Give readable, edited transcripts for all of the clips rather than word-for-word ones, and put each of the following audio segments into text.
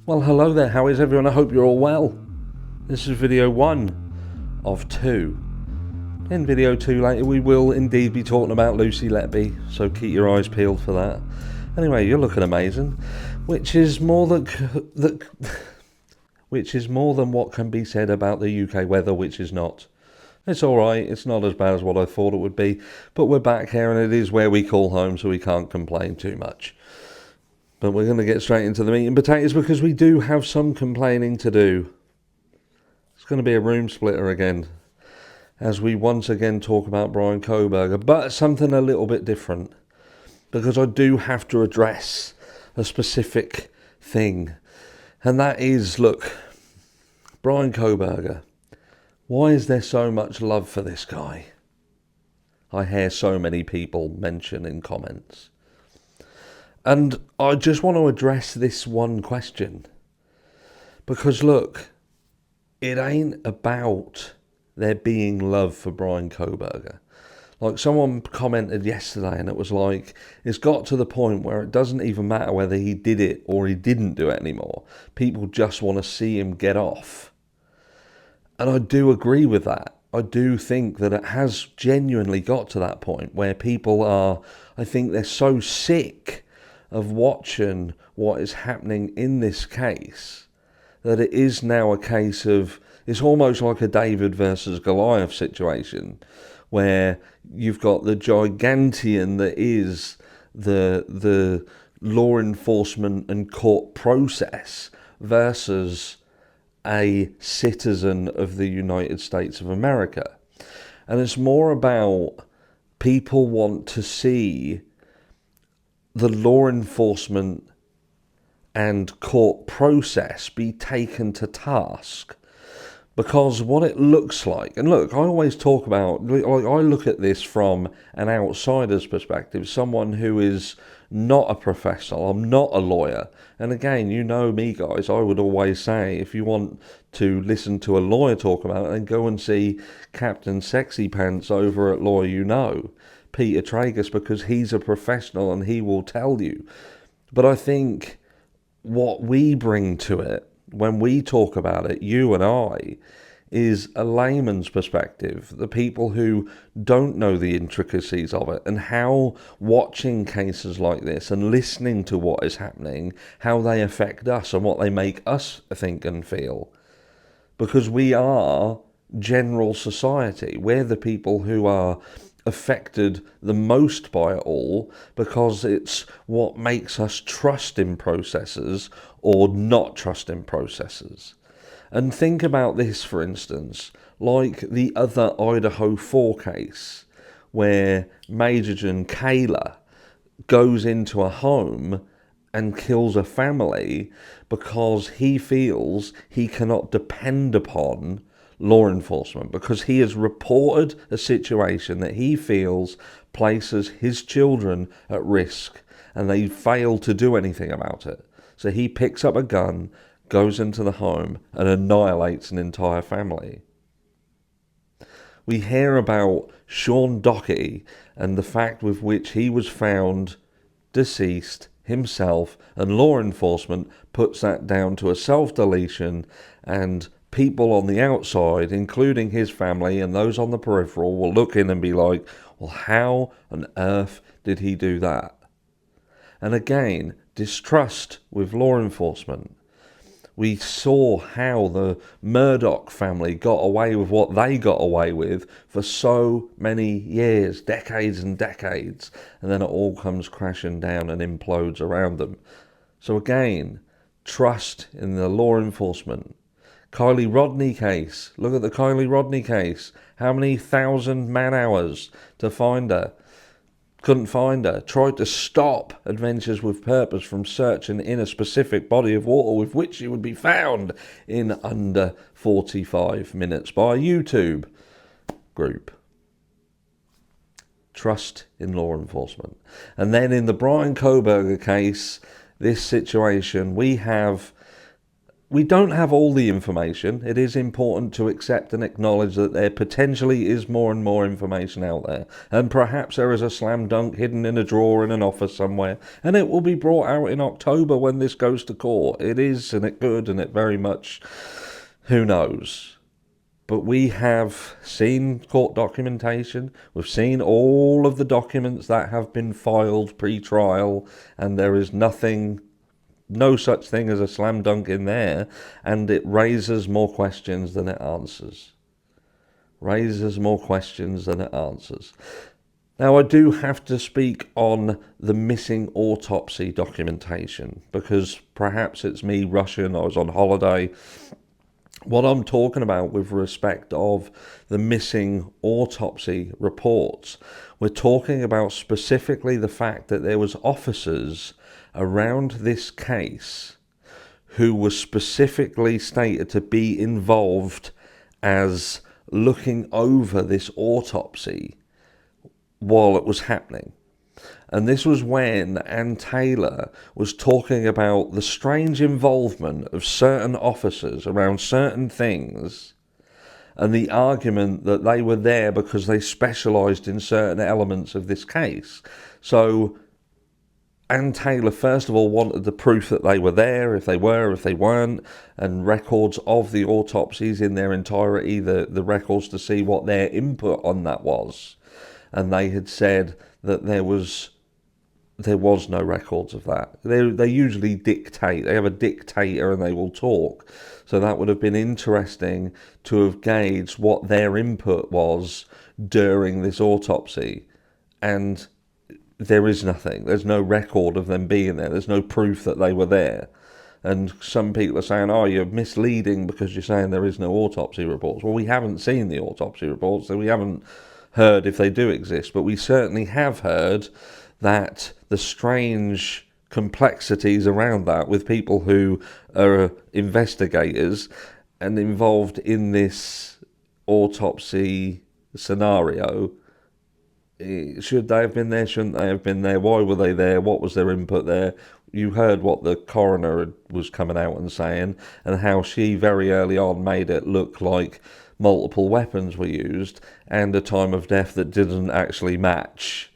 Well, hello there, how is everyone? I hope you're all well. This is video 1 of 2. In video 2 later we will indeed be talking about Lucy Letby, so keep your eyes peeled for that. Anyway, you're looking amazing, which is more than what can be said about the UK weather, which is not. It's alright, it's not as bad as what I thought it would be, but we're back here and it is where we call home, so we can't complain too much. But we're going to get straight into the meat and potatoes because we do have some complaining to do. It's going to be a room splitter again, as we once again talk about Bryan Kohberger, but something a little bit different, because I do have to address a specific thing, and that is, look, Bryan Kohberger. Why is there so much love for this guy? I hear so many people mention in comments. And I just want to address this one question. Because look, it ain't about there being love for Bryan Kohberger. Like someone commented yesterday and it was like, it's got to the point where it doesn't even matter whether he did it or he didn't do it anymore. People just want to see him get off. And I do agree with that. I do think that it has genuinely got to that point where people are, I think they're so sick of watching what is happening in this case that it is now a case of, it's almost like a David versus Goliath situation where you've got the gigantian that is the law enforcement and court process versus a citizen of the United States of America. And it's more about people want to see the law enforcement and court process be taken to task. Because what it looks like, and look, I always talk about, I look at this from an outsider's perspective, someone who is not a professional, I'm not a lawyer. And again, you know me guys, I would always say, if you want to listen to a lawyer talk about it, then go and see Captain Sexy Pants over at Lawyer You Know, Peter Tragus, because he's a professional and he will tell you. But I think what we bring to it, when we talk about it, you and I, is a layman's perspective, the people who don't know the intricacies of it, and how watching cases like this and listening to what is happening, how they affect us and what they make us think and feel. Because we are general society. We're the people who are affected the most by it all, because it's what makes us trust in processes or not trust in processes. And think about this, for instance, like the other Idaho 4 case, where Major General Kayla goes into a home and kills a family because he feels he cannot depend upon law enforcement, because he has reported a situation that he feels places his children at risk and they fail to do anything about it. So he picks up a gun, goes into the home and annihilates an entire family. We hear about Sean Daugherty and the fact with which he was found deceased himself, and law enforcement puts that down to a self-deletion, and people on the outside, including his family and those on the peripheral, will look in and be like, well, how on earth did he do that? And again, distrust with law enforcement. We saw how the Murdoch family got away with what they got away with for so many years, decades and decades, and then it all comes crashing down and implodes around them. So again, trust in the law enforcement. Kylie Rodney case. Look at the Kylie Rodney case. How many thousand man-hours to find her? Couldn't find her. Tried to stop Adventures with Purpose from searching in a specific body of water with which she would be found in under 45 minutes by a YouTube group. Trust in law enforcement. And then in the Bryan Kohberger case, this situation, we have we don't have all the information. It is important to accept and acknowledge that there potentially is more and more information out there. And perhaps there is a slam dunk hidden in a drawer in an office somewhere. And it will be brought out in October when this goes to court. It is, and it could, and it very much, who knows. But we have seen court documentation. We've seen all of the documents that have been filed pre-trial. And there is no such thing as a slam dunk in there, and it raises more questions than it answers. Raises more questions than it answers. Now, I do have to speak on the missing autopsy documentation, because perhaps it's me rushing, I was on holiday. What I'm talking about with respect of the missing autopsy reports, we're talking about specifically the fact that there was officers around this case who were specifically stated to be involved as looking over this autopsy while it was happening. And this was when Ann Taylor was talking about the strange involvement of certain officers around certain things, and the argument that they were there because they specialised in certain elements of this case. So Ann Taylor, first of all, wanted the proof that they were there, if they were, if they weren't, and records of the autopsies in their entirety, the records to see what their input on that was. And they had said that there was no records of that. They usually dictate. They have a dictator and they will talk. So that would have been interesting to have gauged what their input was during this autopsy. And there is nothing. There's no record of them being there. There's no proof that they were there. And some people are saying, oh, you're misleading because you're saying there is no autopsy reports. Well, we haven't seen the autopsy reports, so we haven't heard if they do exist. But we certainly have heard that the strange complexities around that with people who are investigators and involved in this autopsy scenario, should they have been there, shouldn't they have been there, why were they there, what was their input there? You heard what the coroner was coming out and saying, and how she very early on made it look like multiple weapons were used and a time of death that didn't actually match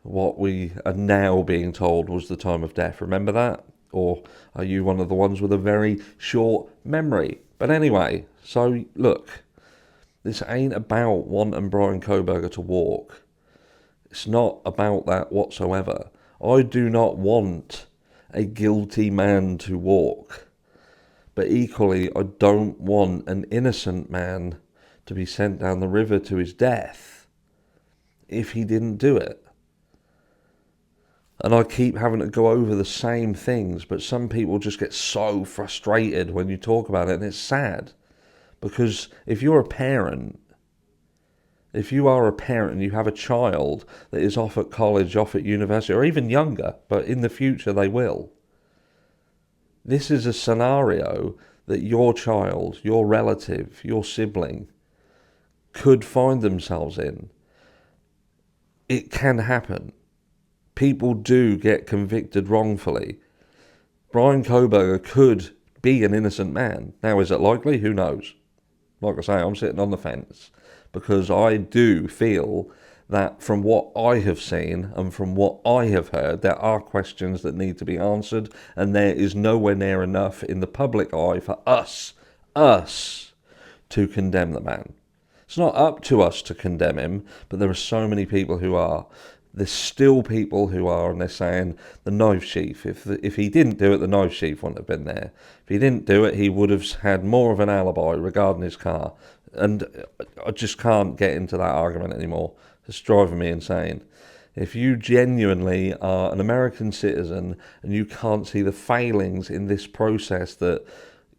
what we are now being told was the time of death. Remember that? Or are you one of the ones with a very short memory? But anyway, so look, this ain't about wanting Bryan Kohberger to walk. It's not about that whatsoever. I do not want a guilty man to walk. But equally, I don't want an innocent man to be sent down the river to his death if he didn't do it. And I keep having to go over the same things, but some people just get so frustrated when you talk about it, and it's sad. Because if you're a parent, if you are a parent and you have a child that is off at college, off at university, or even younger, but in the future they will, this is a scenario that your child, your relative, your sibling could find themselves in. It can happen. People do get convicted wrongfully. Bryan Kohberger could be an innocent man. Now, is it likely? Who knows? Like I say, I'm sitting on the fence because I do feel that from what I have seen and from what I have heard, there are questions that need to be answered, and there is nowhere near enough in the public eye for us to condemn the man. It's not up to us to condemn him, but there are so many people who are. There's still people who are, and they're saying the knife sheath. If he didn't do it, the knife sheath wouldn't have been there. If he didn't do it, he would have had more of an alibi regarding his car. And I just can't get into that argument anymore. It's driving me insane. If you genuinely are an American citizen and you can't see the failings in this process that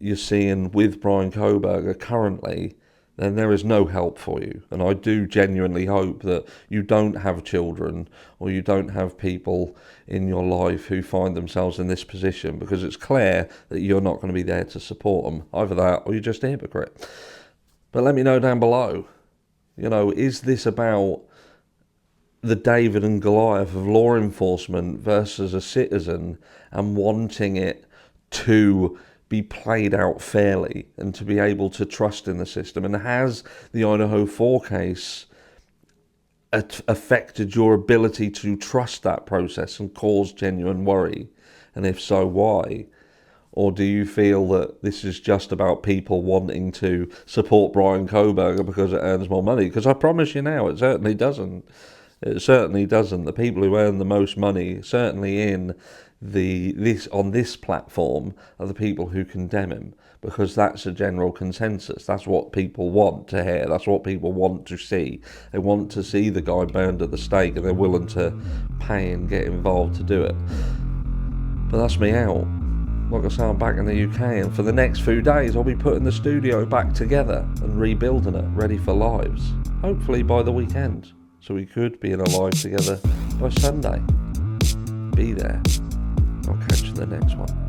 you're seeing with Bryan Kohberger currently, then there is no help for you. And I do genuinely hope that you don't have children or you don't have people in your life who find themselves in this position, because it's clear that you're not going to be there to support them. Either that or you're just a hypocrite. But let me know down below, is this about the David and Goliath of law enforcement versus a citizen and wanting it to be played out fairly and to be able to trust in the system? And has the Idaho 4 case affected your ability to trust that process and cause genuine worry? And if so, why? Or do you feel that this is just about people wanting to support Bryan Kohberger because it earns more money? Because I promise you now, it certainly doesn't. It certainly doesn't. The people who earn the most money, certainly on this platform, are the people who condemn him, because that's a general consensus. That's what people want to hear. That's what people want to see. They want to see the guy burned at the stake, and they're willing to pay and get involved to do it. But that's me out. Like I say, I'm back in the UK, and for the next few days I'll be putting the studio back together and rebuilding it, ready for lives. Hopefully by the weekend, so we could be in a live together by Sunday. Be there. I'll catch you in the next one.